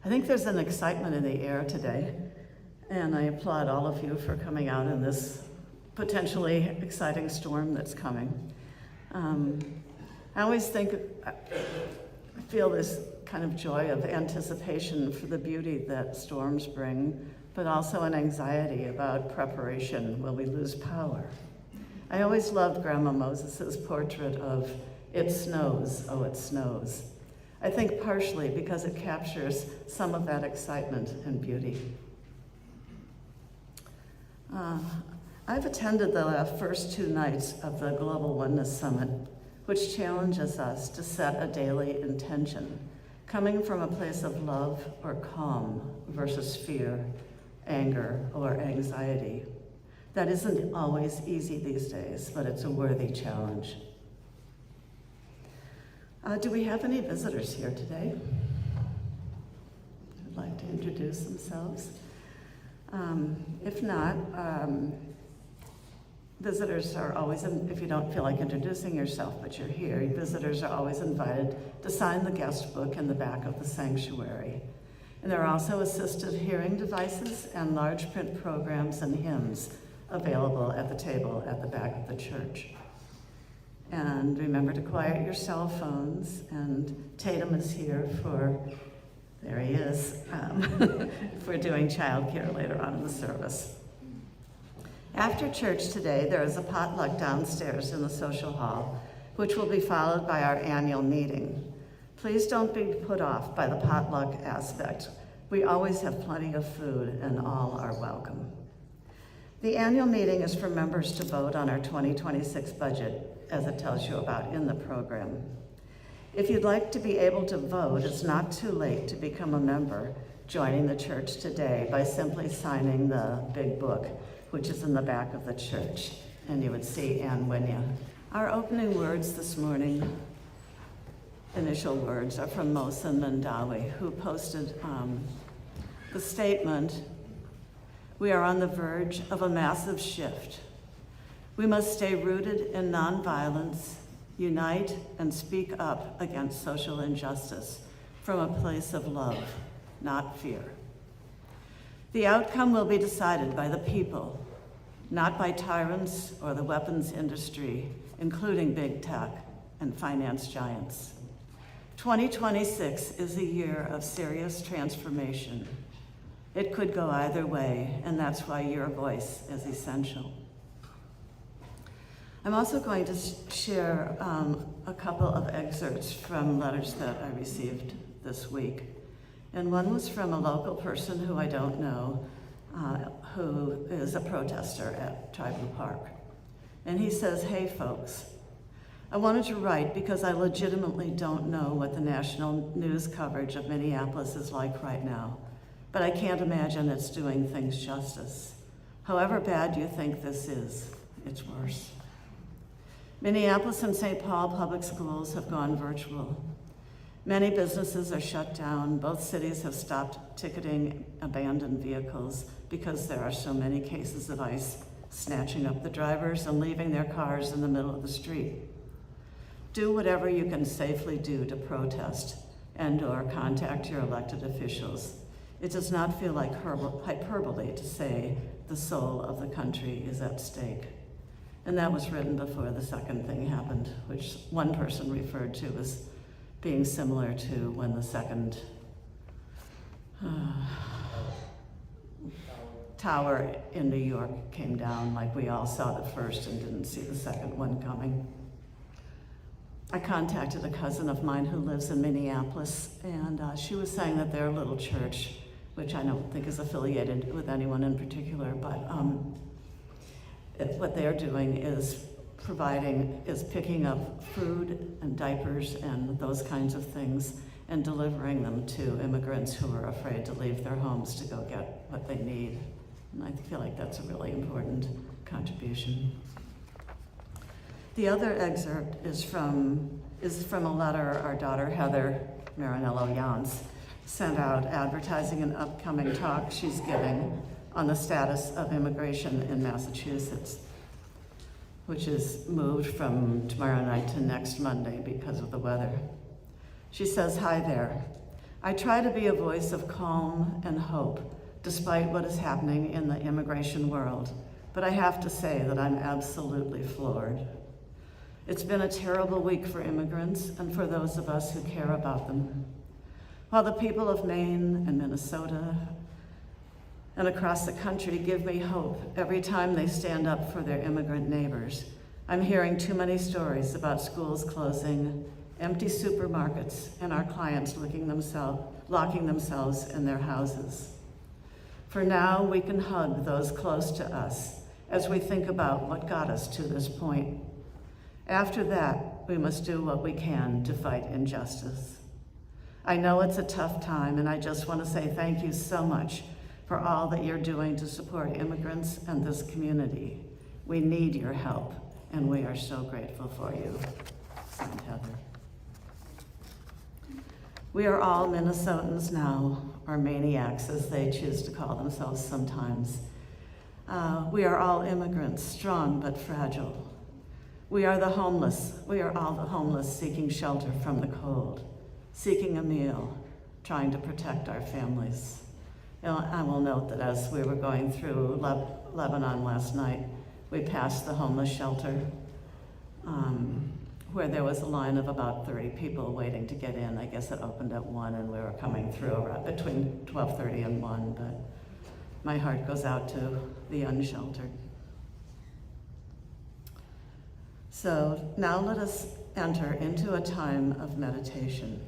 I think there's an excitement in the air today, and I applaud all of you for coming out in this potentially exciting storm that's coming. I always I feel this kind of joy of anticipation for the beauty that storms bring, but also an anxiety about preparation. Will we lose power? I always loved Grandma Moses's portrait of "It snows, oh it snows." I think partially because it captures some of that excitement and beauty. I've attended the first 2 nights of the Global Oneness Summit, which challenges us to set a daily intention, coming from a place of love or calm versus fear, anger, or anxiety. That isn't always easy these days, but it's a worthy challenge. Do we have any visitors here today who'd like to introduce themselves? If not, visitors are always, if you don't feel like introducing yourself, but you're here, visitors are always invited to sign the guest book in the back of the sanctuary. And there are also assistive hearing devices and large print programs and hymns available at the table at the back of the church. And remember to quiet your cell phones, and Tatum is here there he is, for doing childcare later on in the service. After church today, there is a potluck downstairs in the social hall, which will be followed by our annual meeting. Please don't be put off by the potluck aspect. We always have plenty of food and all are welcome. The annual meeting is for members to vote on our 2026 budget, as it tells you about in the program. If you'd like to be able to vote, it's not too late to become a member, joining the church today by simply signing the big book, which is in the back of the church, and you would see Ann Winya. Our opening words this morning, initial words, are from Mohsen Mandawi, who posted the statement, "We are on the verge of a massive shift. We must stay rooted in nonviolence, unite and speak up against social injustice from a place of love, not fear. The outcome will be decided by the people, not by tyrants or the weapons industry, including big tech and finance giants. 2026 is a year of serious transformation. It could go either way, and that's why your voice is essential." I'm also going to share a couple of excerpts from letters that I received this week. And one was from a local person who I don't know, who is a protester at Tribal Park. And he says, "Hey folks, I wanted to write because I legitimately don't know what the national news coverage of Minneapolis is like right now, but I can't imagine it's doing things justice. However bad you think this is, it's worse. Minneapolis and St. Paul public schools have gone virtual. Many businesses are shut down. Both cities have stopped ticketing abandoned vehicles because there are so many cases of ICE snatching up the drivers and leaving their cars in the middle of the street. Do whatever you can safely do to protest and/or contact your elected officials. It does not feel like hyperbole to say the soul of the country is at stake." And that was written before the second thing happened, which one person referred to as being similar to when the second tower in New York came down, like we all saw the first and didn't see the second one coming. I contacted a cousin of mine who lives in Minneapolis, and she was saying that their little church, which I don't think is affiliated with anyone in particular, but what they're doing is picking up food and diapers and those kinds of things and delivering them to immigrants who are afraid to leave their homes to go get what they need. And I feel like that's a really important contribution. The other excerpt is from a letter our daughter Heather Marinello sent out advertising an upcoming talk she's giving on the status of immigration in Massachusetts, which is moved from tomorrow night to next Monday because of the weather. She says, "Hi there. I try to be a voice of calm and hope, despite what is happening in the immigration world, but I have to say that I'm absolutely floored. It's been a terrible week for immigrants and for those of us who care about them. While the people of Maine and Minnesota and across the country give me hope every time they stand up for their immigrant neighbors, I'm hearing too many stories about schools closing, empty supermarkets, and our clients locking themselves in their houses. For now, we can hug those close to us as we think about what got us to this point. After that, we must do what we can to fight injustice. I know it's a tough time, and I just want to say thank you so much for all that you're doing to support immigrants and this community. We need your help, and we are so grateful for you. Signed, Heather. We are all Minnesotans now, or maniacs as they choose to call themselves sometimes. We are all immigrants, strong but fragile. We are the homeless. We are all the homeless seeking shelter from the cold, seeking a meal, trying to protect our families. I will note that as we were going through Lebanon last night, we passed the homeless shelter where there was a line of about 30 people waiting to get in. I guess it opened at 1 and we were coming through around between 12:30 and 1, but my heart goes out to the unsheltered. So now let us enter into a time of meditation.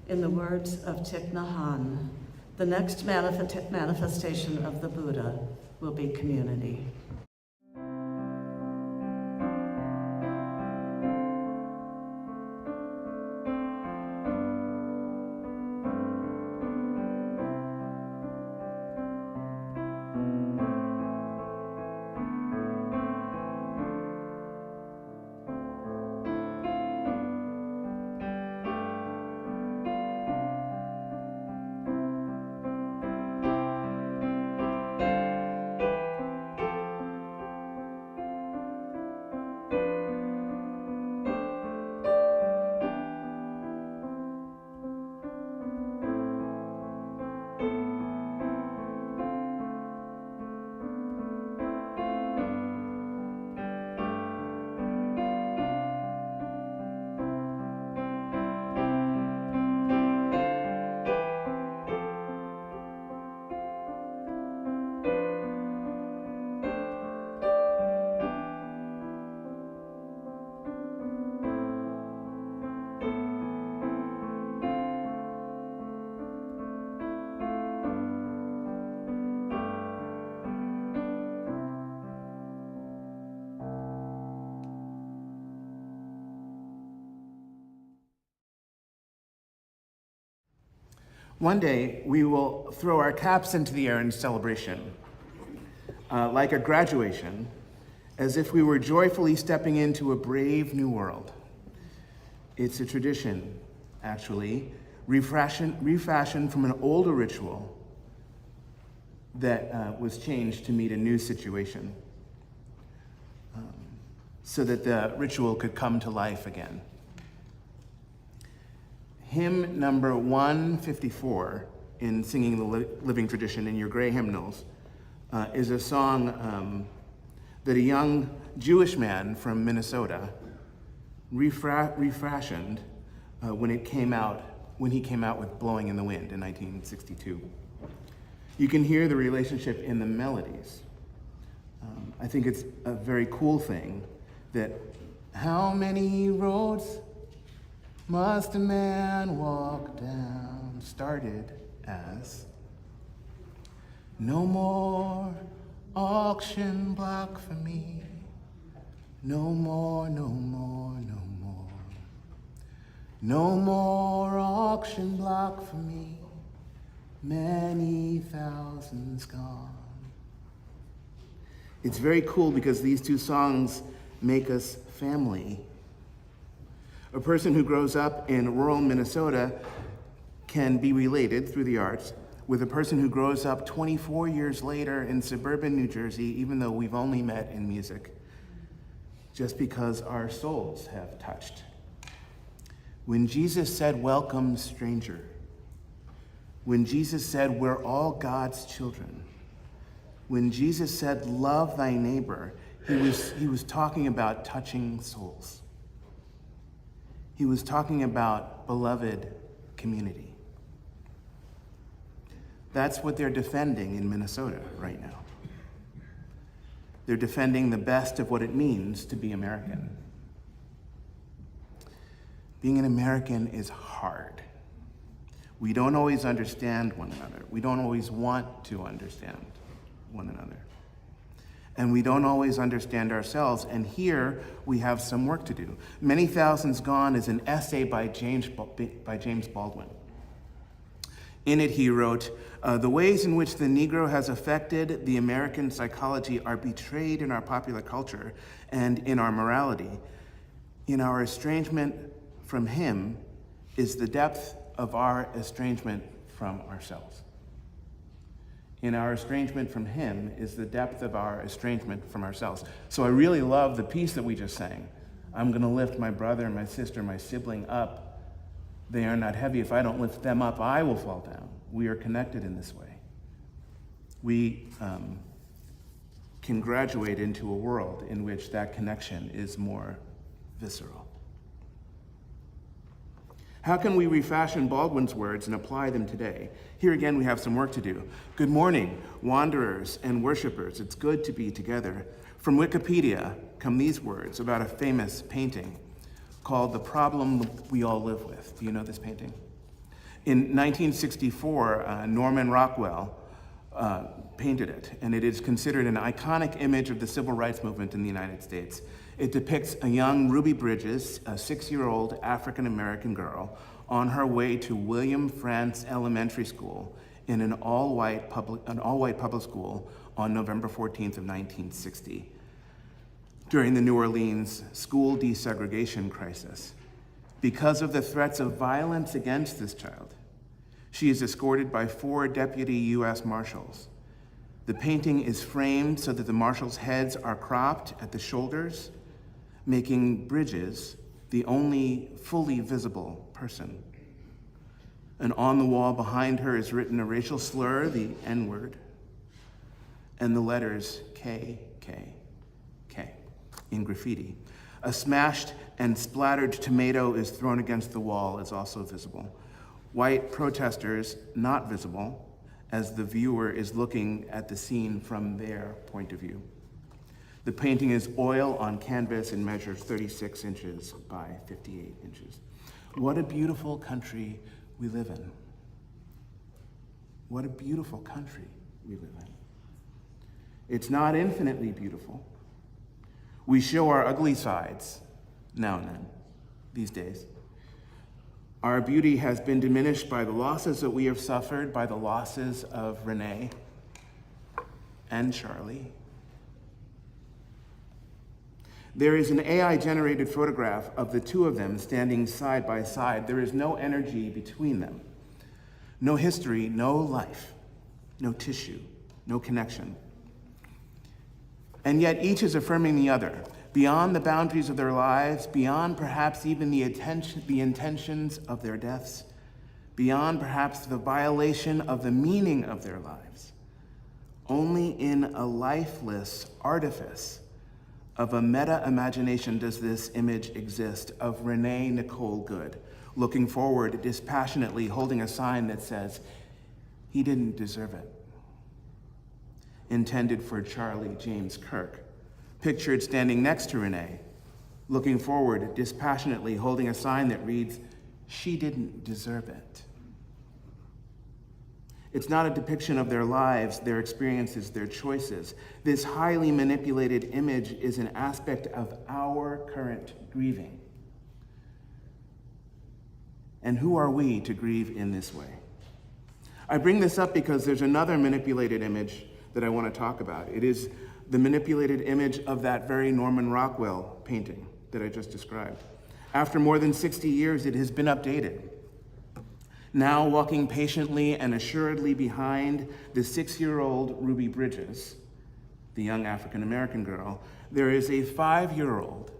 In the words of Thich Nhat Hanh, the next manifestation of the Buddha will be community. One day, we will throw our caps into the air in celebration, like a graduation, as if we were joyfully stepping into a brave new world. It's a tradition, actually, refashioned from an older ritual that was changed to meet a new situation, so that the ritual could come to life again. Hymn number 154 in Singing the Living Tradition in your gray hymnals is a song that a young Jewish man from Minnesota refashioned when he came out with Blowing in the Wind in 1962. You can hear the relationship in the melodies. I think it's a very cool thing that how many roads must a man walk down started as no more auction block for me, no more, no more, no more, no more auction block for me, many thousands gone. It's very cool because these two songs make us family. A person who grows up in rural Minnesota can be related through the arts with a person who grows up 24 years later in suburban New Jersey, even though we've only met in music, just because our souls have touched. When Jesus said, "Welcome, stranger," When Jesus said, we're all God's children, when Jesus said, love thy neighbor, he was talking about touching souls. He was talking about beloved community. That's what they're defending in Minnesota right now. They're defending the best of what it means to be American. Being an American is hard. We don't always understand one another. We don't always want to understand one another. And we don't always understand ourselves. And here we have some work to do. Many Thousands Gone is an essay by James Baldwin. In it, he wrote, the ways in which the Negro has affected the American psychology are betrayed in our popular culture and in our morality. In our estrangement from him is the depth of our estrangement from ourselves. In our estrangement from him is the depth of our estrangement from ourselves. So I really love the piece that we just sang. I'm gonna lift my brother, my sister, my sibling up. They are not heavy. If I don't lift them up, I will fall down. We are connected in this way. We can graduate into a world in which that connection is more visceral. How can we refashion Baldwin's words and apply them today? Here again, we have some work to do. Good morning, wanderers and worshipers. It's good to be together. From Wikipedia come these words about a famous painting called The Problem We All Live With. Do you know this painting? In 1964, Norman Rockwell painted it, and it is considered an iconic image of the civil rights movement in the United States. It depicts a young Ruby Bridges, a 6-year-old African-American girl, on her way to William Frantz Elementary School in an all-white public school on November 14th of 1960, during the New Orleans school desegregation crisis. Because of the threats of violence against this child, she is escorted by 4 deputy U.S. Marshals. The painting is framed so that the marshals' heads are cropped at the shoulders, making Bridges the only fully visible person. And on the wall behind her is written a racial slur, the N-word, and the letters K, K, K in graffiti. A smashed and splattered tomato is thrown against the wall, is also visible. White protesters not visible, as the viewer is looking at the scene from their point of view. The painting is oil on canvas and measures 36 inches by 58 inches. What a beautiful country we live in. What a beautiful country we live in. It's not infinitely beautiful. We show our ugly sides now and then, these days. Our beauty has been diminished by the losses that we have suffered, by the losses of Renee and Charlie. There is an AI-generated photograph of the two of them standing side by side. There is no energy between them. No history, no life, no tissue, no connection. And yet each is affirming the other, beyond the boundaries of their lives, beyond perhaps even the intentions of their deaths, beyond perhaps the violation of the meaning of their lives. Only in a lifeless artifice of a meta-imagination does this image exist of Renee Nicole Good, looking forward dispassionately, holding a sign that says, "He didn't deserve it." Intended for Charlie James Kirk, pictured standing next to Renee, looking forward dispassionately, holding a sign that reads, "She didn't deserve it." It's not a depiction of their lives, their experiences, their choices. This highly manipulated image is an aspect of our current grieving. And who are we to grieve in this way? I bring this up because there's another manipulated image that I want to talk about. It is the manipulated image of that very Norman Rockwell painting that I just described. After more than 60 years, it has been updated. Now walking patiently and assuredly behind the 6-year-old Ruby Bridges, the young African-American girl, there is a 5-year-old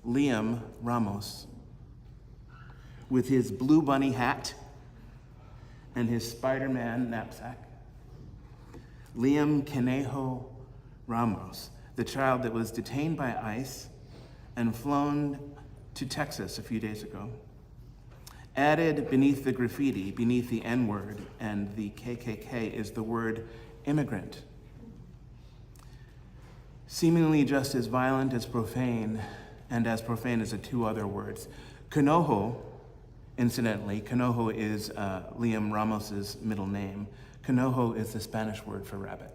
Liam Ramos with his blue bunny hat and his Spider-Man knapsack. Liam Conejo Ramos, the child that was detained by ICE and flown to Texas a few days ago. Added beneath the graffiti, beneath the N-word and the KKK, is the word immigrant. Seemingly just as violent as profane, and as profane as the two other words. Conejo, incidentally, Conejo is Liam Ramos's middle name. Conejo is the Spanish word for rabbit,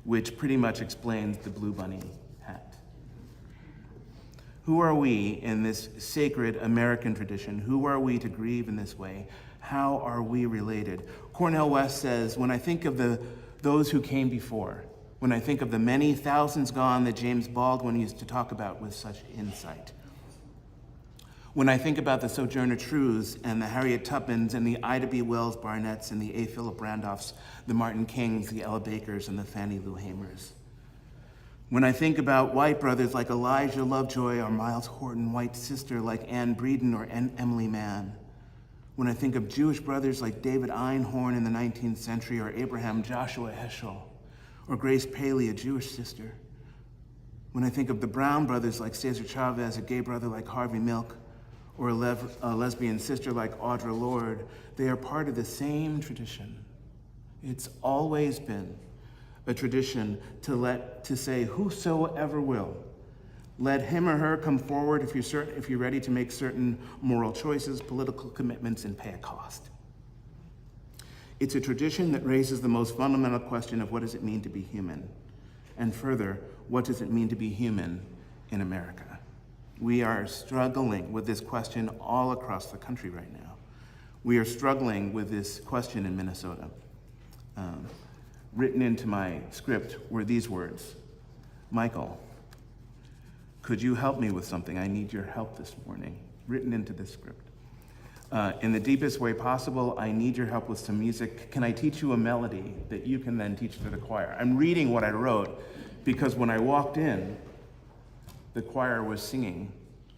which pretty much explains the blue bunny hat. Who are we in this sacred American tradition? Who are we to grieve in this way? How are we related? Cornel West says, when I think of those who came before, when I think of the many thousands gone that James Baldwin used to talk about with such insight, when I think about the Sojourner Truths and the Harriet Tubmans and the Ida B. Wells Barnetts and the A. Philip Randolphs, the Martin Kings, the Ella Bakers, and the Fannie Lou Hamers. When I think about white brothers like Elijah Lovejoy or Miles Horton, white sister like Anne Breeden or Emily Mann. When I think of Jewish brothers like David Einhorn in the 19th century or Abraham Joshua Heschel or Grace Paley, a Jewish sister. When I think of the Brown brothers like Cesar Chavez, a gay brother like Harvey Milk, or a lesbian sister like Audre Lorde, they are part of the same tradition. It's always been a tradition to say, whosoever will, let him or her come forward if you're ready to make certain moral choices, political commitments, and pay a cost. It's a tradition that raises the most fundamental question of what does it mean to be human? And further, what does it mean to be human in America? We are struggling with this question all across the country right now. We are struggling with this question in Minnesota. Written into my script were these words: Michael, could you help me with something? I need your help this morning. Written into this script. In the deepest way possible, I need your help with some music. Can I teach you a melody that you can then teach to the choir? I'm reading what I wrote because when I walked in, the choir was singing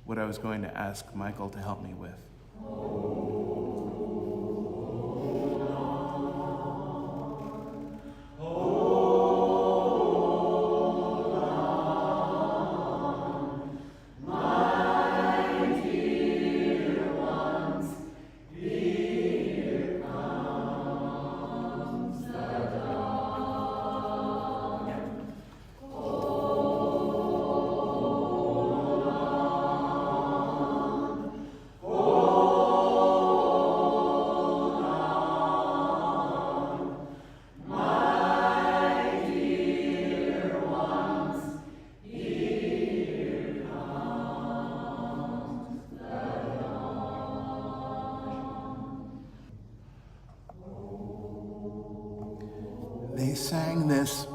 what I was going to ask Michael to help me with. They sang this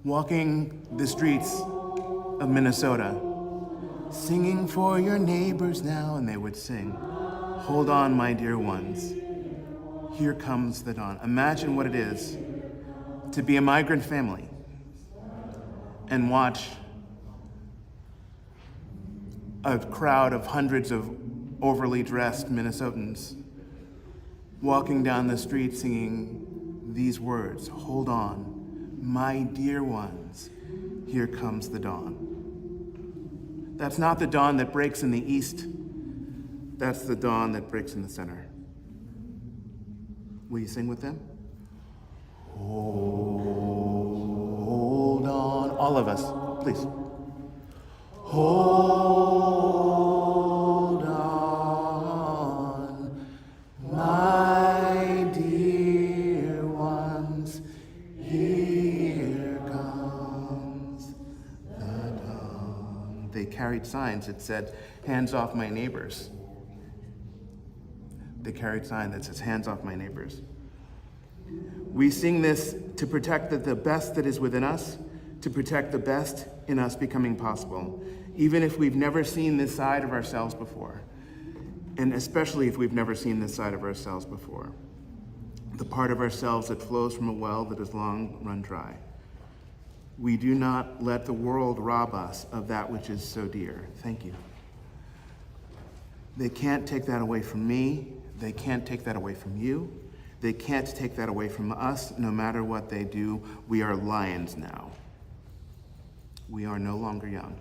walking the streets of Minnesota, singing for your neighbors now, and they would sing, hold on, my dear ones, here comes the dawn. Imagine what it is to be a migrant family and watch a crowd of hundreds of overly dressed Minnesotans walking down the street singing these words, hold on, my dear ones, here comes the dawn. That's not the dawn that breaks in the east, that's the dawn that breaks in the center. Will you sing with them? Hold on, all of us, please. Hold on, my dear ones, here comes the dawn. They carried signs that said, hands off my neighbors. They carried a sign that says, hands off my neighbors. We sing this to protect the best that is within us, to protect the best in us becoming possible, even if we've never seen this side of ourselves before, and especially if we've never seen this side of ourselves before, the part of ourselves that flows from a well that has long run dry. We do not let the world rob us of that which is so dear. Thank you. They can't take that away from me. They can't take that away from you. They can't take that away from us. No matter what they do, we are lions now. We are no longer young.